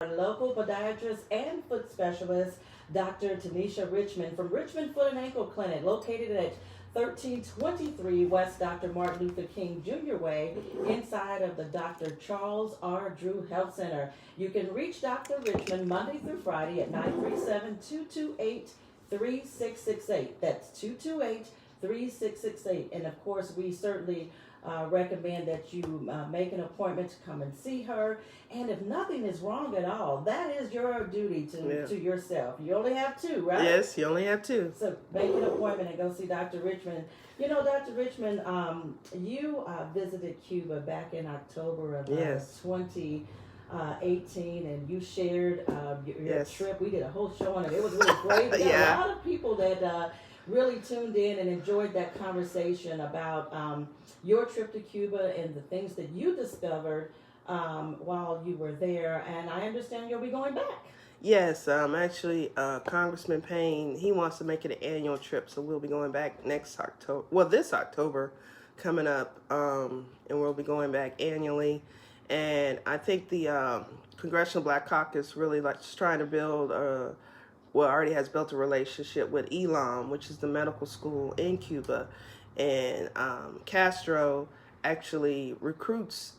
our local podiatrist and foot specialist, Dr. Tanisha Richmond from Richmond Foot and Ankle Clinic, located at 1323 West Dr. Martin Luther King Jr. Way, inside of the Dr. Charles R. Drew Health Center. You can reach Dr. Richmond Monday through Friday at 937-228-3668. That's 228-3668. And of course, we certainly recommend that you make an appointment to come and see her. And if nothing is wrong at all, that is your duty to yourself. You only have two, right? Yes, you only have two. So make an appointment and go see Dr. Richmond. You know, Dr. Richmond, you visited Cuba back in October of 2018, and you shared your trip. We did a whole show on it. It was really great. There were a lot of people that really tuned in and enjoyed that conversation about your trip to Cuba and the things that you discovered while you were there. And I understand you'll be going back. Yes, actually, Congressman Payne, he wants to make it an annual trip, so we'll be going back next October. Well, this October coming up, and we'll be going back annually. And I think the Congressional Black Caucus really likes trying to build already has built a relationship with ELAM, which is the medical school in Cuba. And Castro actually recruits,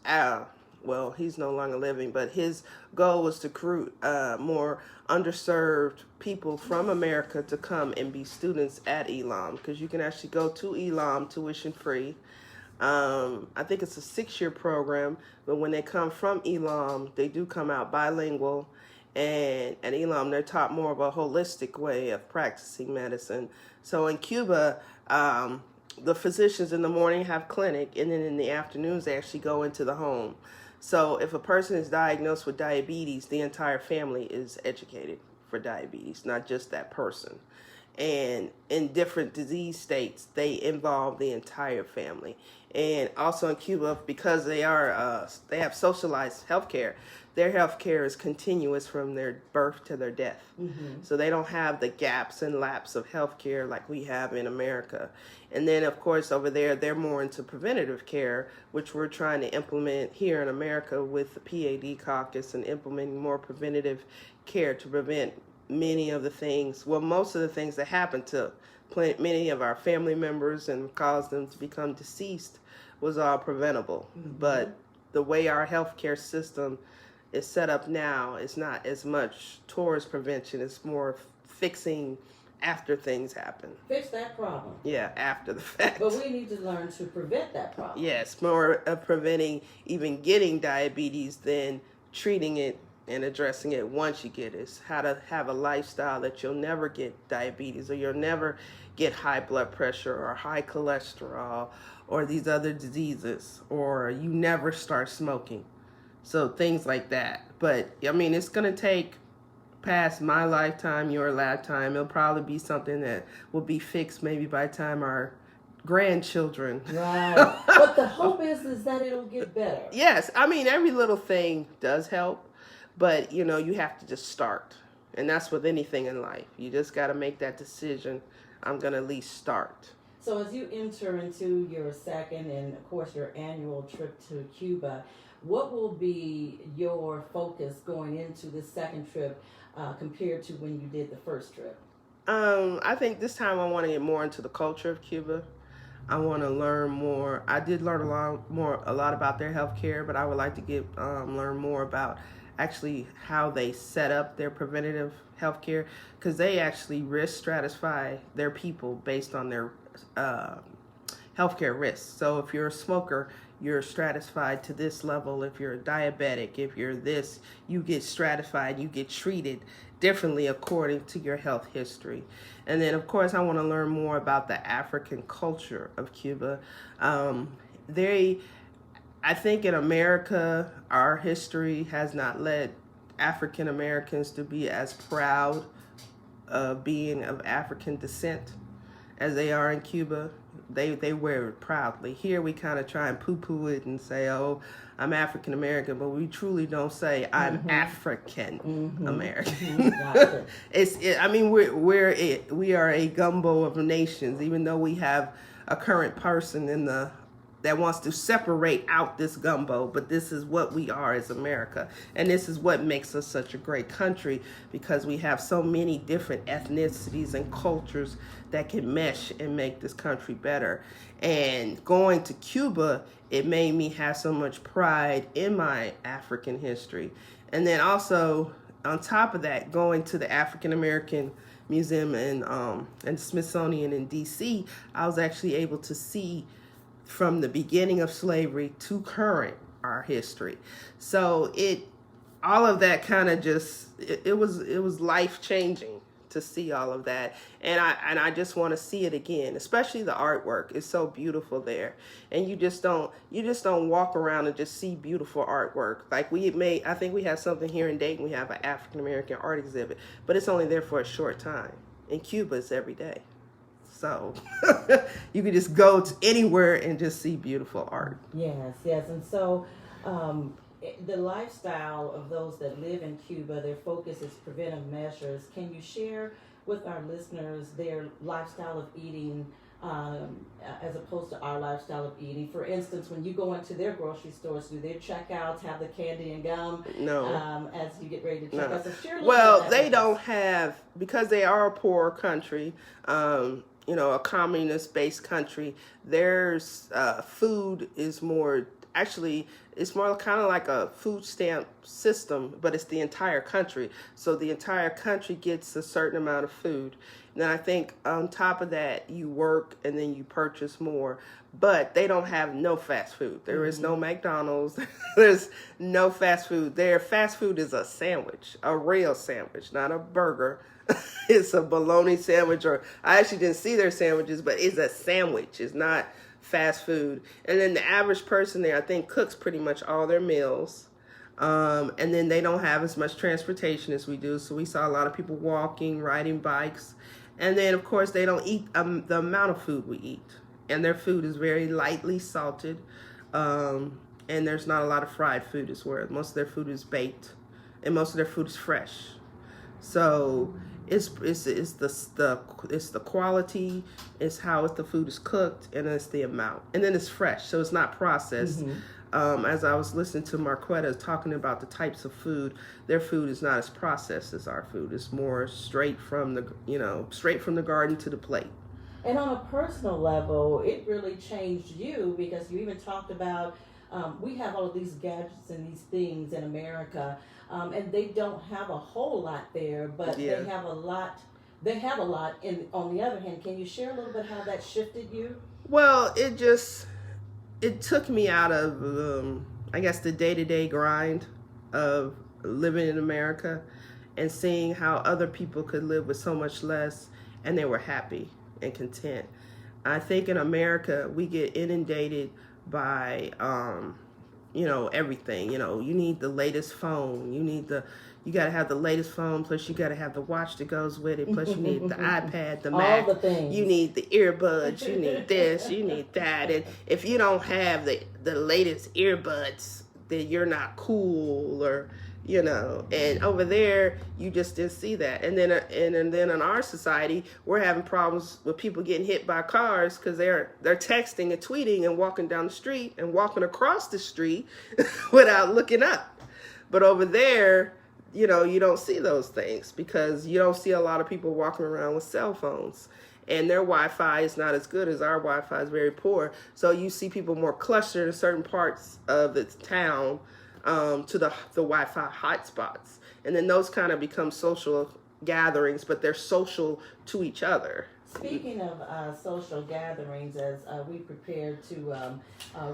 he's no longer living, but his goal was to recruit more underserved people from America to come and be students at ELAM, because you can actually go to ELAM tuition free. I think it's a 6-year program, but when they come from ELAM, they do come out bilingual. And at ELAM, they're taught more of a holistic way of practicing medicine. So in Cuba, the physicians in the morning have clinic, and then in the afternoons, they actually go into the home. So if a person is diagnosed with diabetes, the entire family is educated for diabetes, not just that person. And in different disease states, they involve the entire family. And also in Cuba, because they have socialized healthcare, their healthcare is continuous from their birth to their death. Mm-hmm. So they don't have the gaps and lapse of healthcare like we have in America. And then, of course, over there, they're more into preventative care, which we're trying to implement here in America with the PAD caucus and implementing more preventative care to prevent most of the things that happen to many of our family members and cause them to become deceased was all preventable. Mm-hmm. But the way our healthcare system is set up now is not as much towards prevention. It's more fixing after things happen. Fix that problem. Yeah, after the fact. But we need to learn to prevent that problem. Yes, more of preventing even getting diabetes than treating it and addressing it once you get it. It's how to have a lifestyle that you'll never get diabetes, or you'll never get high blood pressure or high cholesterol or these other diseases, or you never start smoking. So things like that. But I mean, it's going to take past my lifetime, your lifetime. It'll probably be something that will be fixed maybe by the time our grandchildren. Right. But the hope is that it'll get better. Yes. I mean, every little thing does help. But, you have to just start. And that's with anything in life. You just got to make that decision. I'm going to at least start. So as you enter into your second and, of course, your annual trip to Cuba, what will be your focus going into the second trip compared to when you did the first trip? I think this time I want to get more into the culture of Cuba. I want to learn more. I did learn a lot about their healthcare, but I would like to learn more about actually how they set up their preventative healthcare, because they actually risk stratify their people based on their healthcare risks. So if you're a smoker, you're stratified to this level. If you're a diabetic, if you're this, you get stratified, you get treated differently according to your health history. And then, of course, I want to learn more about the African culture of Cuba. I think in America, our history has not led African Americans to be as proud of being of African descent as they are in Cuba. They wear it proudly. Here we kind of try and poo-poo it and say, oh, I'm African American, but we truly don't say I'm African American. We are a gumbo of nations, even though we have a current person in the that wants to separate out this gumbo, but this is what we are as America. And this is what makes us such a great country, because we have so many different ethnicities and cultures that can mesh and make this country better. And going to Cuba, it made me have so much pride in my African history. And then also, on top of that, going to the African American Museum and Smithsonian in D.C., I was actually able to see from the beginning of slavery to current our history. So all of that kind of just it was life changing to see all of that, and I just want to see it again. Especially the artwork is so beautiful there, and you just don't walk around and just see beautiful artwork. Like I think we have something here in Dayton. We have an African American art exhibit, but it's only there for a short time. In Cuba, it's every day. So you can just go to anywhere and just see beautiful art. Yes. And so the lifestyle of those that live in Cuba, their focus is preventive measures. Can you share with our listeners their lifestyle of eating as opposed to our lifestyle of eating? For instance, when you go into their grocery stores, do their checkouts have the candy and gum? No. As you get ready to check out? So share a little well, bit they don't have, because they are a poor country, a communist-based country, there's food is more, actually, it's more kind of like a food stamp system, but it's the entire country. So the entire country gets a certain amount of food. And then I think on top of that, you work and then you purchase more. But they don't have no fast food. There is no McDonald's. There's no fast food. Their fast food is a sandwich, a real sandwich, not a burger. It's a bologna sandwich, or I actually didn't see their sandwiches, but it's a sandwich. It's not fast food. And then the average person there, I think, cooks pretty much all their meals. And then they don't have as much transportation as we do. So we saw a lot of people walking, riding bikes. And then, of course, they don't eat the amount of food we eat. And their food is very lightly salted. And there's not a lot of fried food as well. Most of their food is baked. And most of their food is fresh. So it's the quality, it's how the food is cooked, and it's the amount. And then it's fresh, so it's not processed. As I was listening to Marquetta talking about the types of food, their food is not as processed as our food. It's more straight from the garden to the plate. And on a personal level, it really changed you, because you even talked about we have all of these gadgets and these things in America, and they don't have a whole lot there, but they have a lot. They have a lot. On the other hand, can you share a little bit how that shifted you? Well, it took me out of, I guess, the day-to-day grind of living in America and seeing how other people could live with so much less and they were happy and content. I think in America, we get inundated by, everything. You need the latest phone. You got to have the latest phone, plus you got to have the watch that goes with it, plus you need the iPad, the Mac. All the things. You need the earbuds, you need this, you need that. And if you don't have the latest earbuds, then you're not cool, or, and over there, you just didn't see that. And then in our society, we're having problems with people getting hit by cars because they're texting and tweeting and walking down the street and walking across the street without looking up. But over there, you don't see those things because you don't see a lot of people walking around with cell phones. And their Wi-Fi is not as good as our Wi-Fi is very poor. So you see people more clustered in certain parts of the town to the Wi-Fi hotspots. And then those kind of become social gatherings, but they're social to each other. Speaking of social gatherings, as we prepare to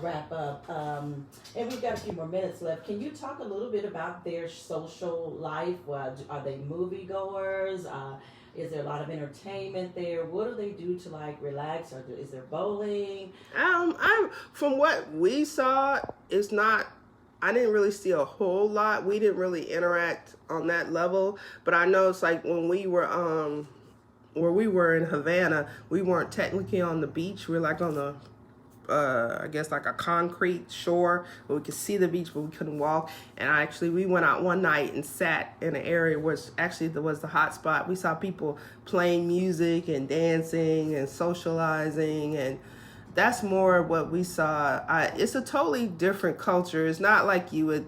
wrap up, and we've got a few more minutes left, can you talk a little bit about their social life? Are they moviegoers? Is there a lot of entertainment there? What do they do to relax? Or is there bowling? From what we saw, it's not. I didn't really see a whole lot. We didn't really interact on that level, but I know it's like when we were where we were in Havana, we weren't technically on the beach. We were like on the, I guess like a concrete shore where we could see the beach, but we couldn't walk. And we went out one night and sat in an area where actually there was the hot spot. We saw people playing music and dancing and socializing, and that's more what we saw. It's a totally different culture. It's not like you'd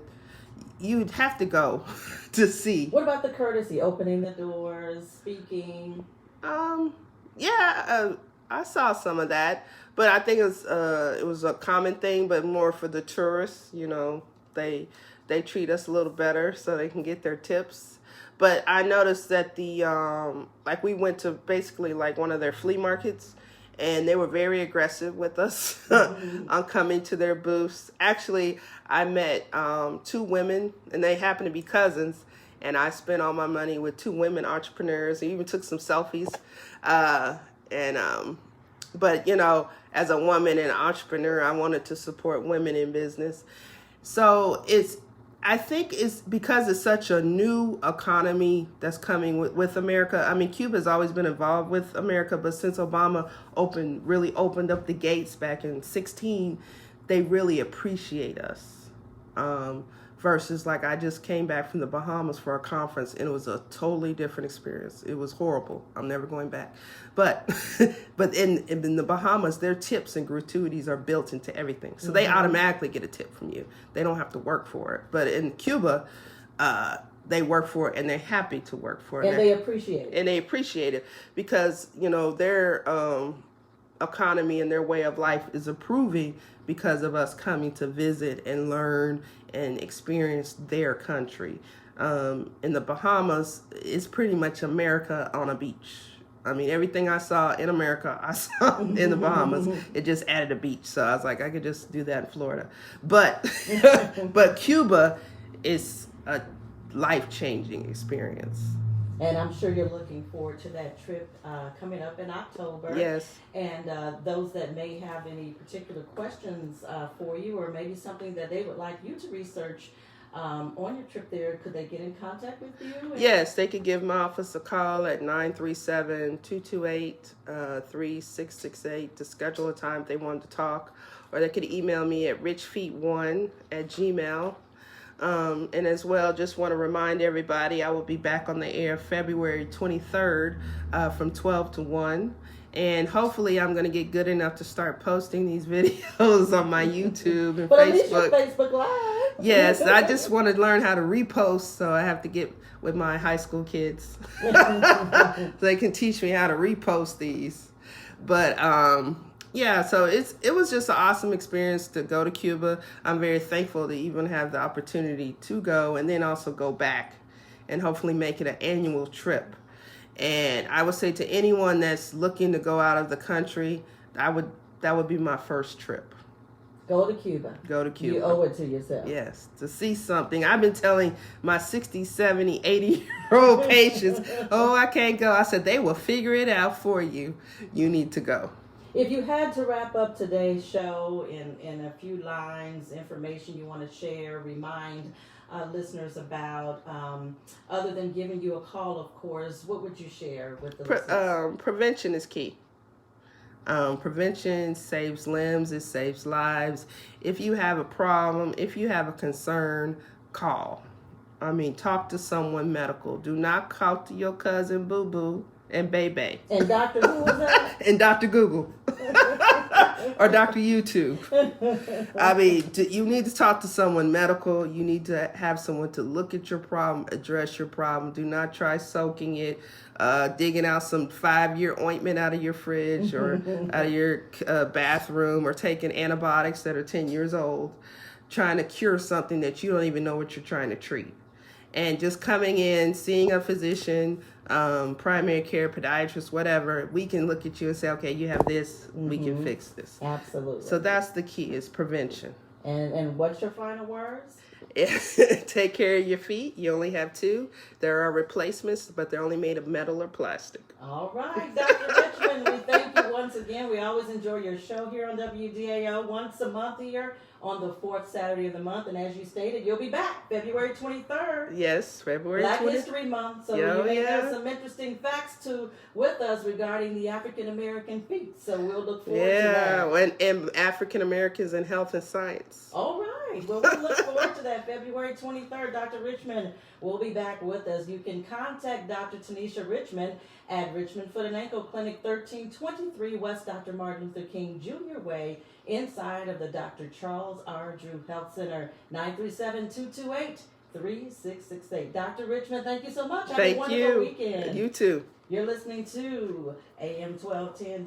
have to go to see. What about the courtesy, opening the doors, speaking? I saw some of that, but I think it was a common thing, but more for the tourists. You know, they treat us a little better so they can get their tips. But I noticed that like we went to basically like one of their flea markets, and they were very aggressive with us on coming to their booths. Actually, I met 2 women, and they happened to be cousins, and I spent all my money with 2 women entrepreneurs. I even took some selfies. But, you know, as a woman and an entrepreneur, I wanted to support women in business. So I think it's because it's such a new economy that's coming with America. I mean, Cuba's always been involved with America, but since Obama really opened up the gates back in 2016, they really appreciate us. Versus like I just came back from the Bahamas for a conference, and it was a totally different experience. It was horrible. I'm never going back. But in the Bahamas, their tips and gratuities are built into everything. So they automatically get a tip from you. They don't have to work for it. But in Cuba, they work for it, and they're happy to work for it. And they appreciate it. And they appreciate it because, you know, their economy and their way of life is improving because of us coming to visit and learn and experience their country. In the Bahamas, it's pretty much America on a beach. I mean, everything I saw in America, I saw in the Bahamas. It just added a beach. So I was like, I could just do that in Florida. But Cuba is a life-changing experience. And I'm sure you're looking forward to that trip coming up in October. Yes. And those that may have any particular questions for you, or maybe something that they would like you to research on your trip there, could they get in contact with you? Yes, they could give my office a call at 937-228-3668 to schedule a time if they wanted to talk. Or they could email me at richfeet1@gmail.com. And as well, just want to remind everybody, I will be back on the air February 23rd from 12 to 1. And hopefully I'm going to get good enough to start posting these videos on my YouTube and but Facebook. At least your Facebook Live. Yes, I just want to learn how to repost, so I have to get with my high school kids. So they can teach me how to repost these. But yeah, so it was just an awesome experience to go to Cuba. I'm very thankful to even have the opportunity to go and then also go back and hopefully make it an annual trip. And I would say to anyone that's looking to go out of the country, that would be my first trip. Go to Cuba. Go to Cuba. You owe it to yourself. Yes, to see something. I've been telling my 60, 70, 80-year-old patients, oh, I can't go. I said, they will figure it out for you. You need to go. If you had to wrap up today's show in a few lines, information you want to share, remind listeners about, other than giving you a call, of course, what would you share with the listeners? Prevention is key. Prevention saves limbs, it saves lives. If you have a problem, if you have a concern, call. I mean, talk to someone medical. Do not talk to your cousin Boo Boo and Bebe. And Dr. Who was that? And Dr. Google. Or Dr. YouTube. I mean, you need to talk to someone medical. You need to have someone to look at your problem, address your problem. Do not try soaking it, digging out some 5-year ointment out of your fridge or out of your bathroom, or taking antibiotics that are 10 years old, trying to cure something that you don't even know what you're trying to treat. And just coming in, seeing a physician, primary care, podiatrist, whatever, we can look at you and say, okay, you have this, we can fix this. Absolutely. So that's the key, is prevention. And what's your final words? Take care of your feet. You only have 2. There are replacements, but they're only made of metal or plastic. All right, Dr. Richmond, we thank you once again. We always enjoy your show here on WDAO once a month here on the 4th Saturday of the month. And as you stated, you'll be back February 23rd. Yes, February 23rd. Black History Month. So you may have some interesting facts with us regarding the African American feet. So we'll look forward to that. And African Americans in health and science. All right. right. Well, we look forward to that. February 23rd, Dr. Richmond will be back with us. You can contact Dr. Tanisha Richmond at Richmond Foot and Ankle Clinic, 1323 West Dr. Martin Luther King Jr. Way, inside of the Dr. Charles R. Drew Health Center, 937-228-3668. Dr. Richmond, thank you so much. Have a wonderful weekend. You too. You're listening to AM 1210